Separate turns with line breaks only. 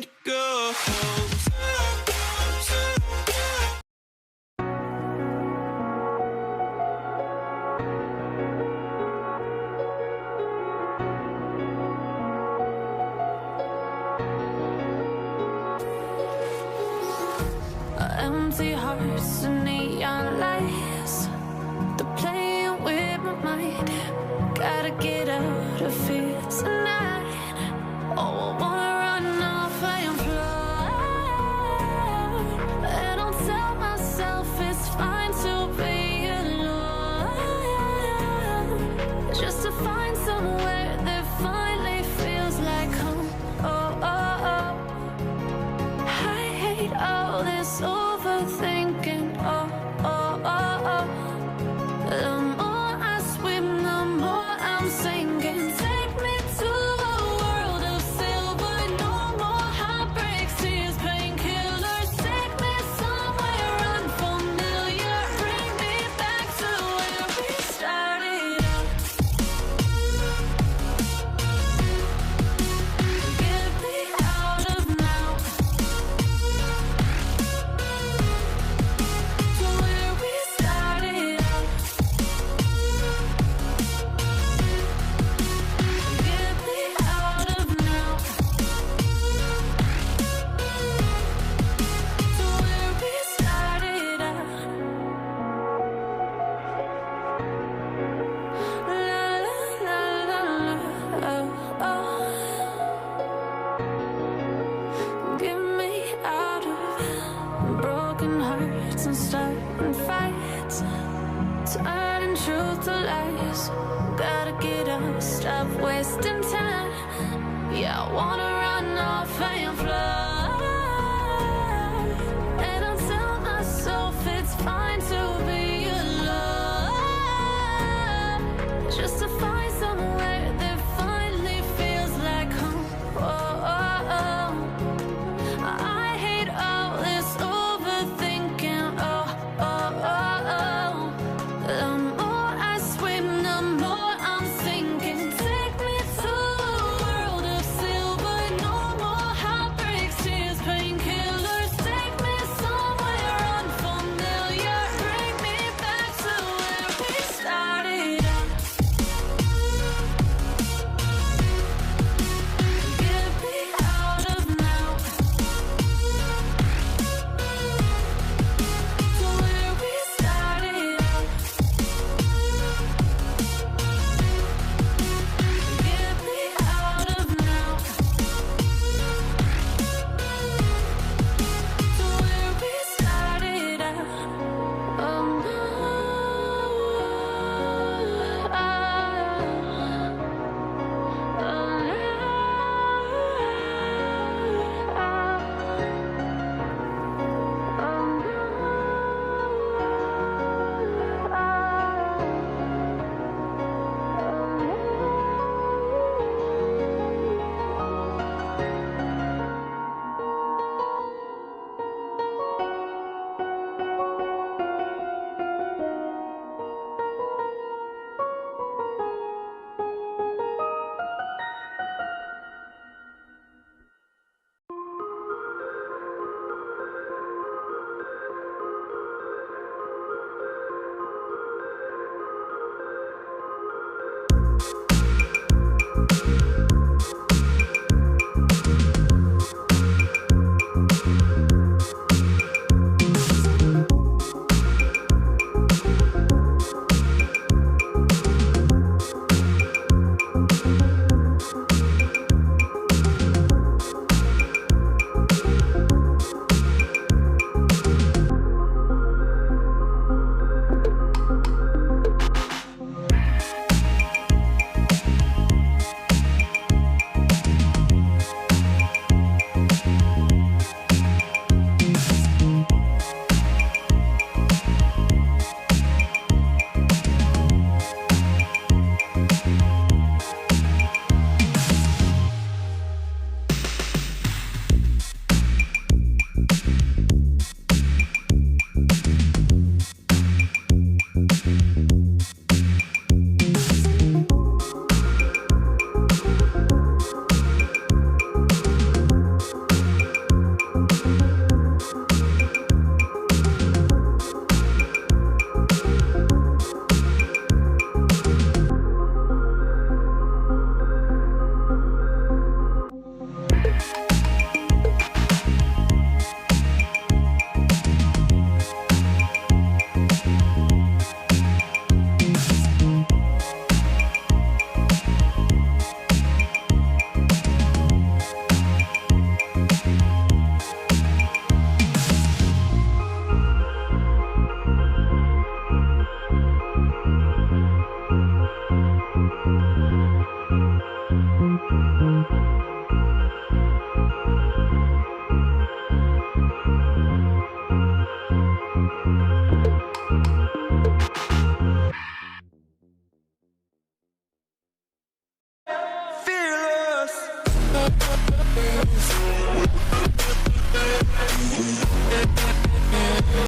and go.
Empty hearts and neon lights, they're playing with my mind. Gotta get out of here tonight. Oh, I wanna run off and fly. And I'll tell myself it's fine to be alone, just to find somewhere that finally feels like home. Oh, oh, oh. I hate all this overthinking. Oh, oh, oh, oh. The more I swim, the more I'm sinking. Take me to a world of silver. No more heartbreaks, tears, painkillers. Take me somewhere unfamiliar. Bring me back to where we started out. Get me out of now. To where we started out. Get me out of now. To where we started out. La la la la la. Oh, oh. Get me out of broken hearts and starting fights, turning truth to lies. Gotta get up, stop wasting time. Yeah, I wanna run off and fly. And I'll tell myself it's fine to be alone, just to find somewhere that finally feels like home. Oh, oh, oh. I hate all this overthinking. Oh, oh, oh, oh. The more I swim, the more I'm sinking. Take me to a world of silver. No more heartbreaks, tears, painkillers. Take me somewhere unfamiliar. Bring me back to where we started out. Get me out of now. To where we started out. Get me out of now. To where we started out. Oh no.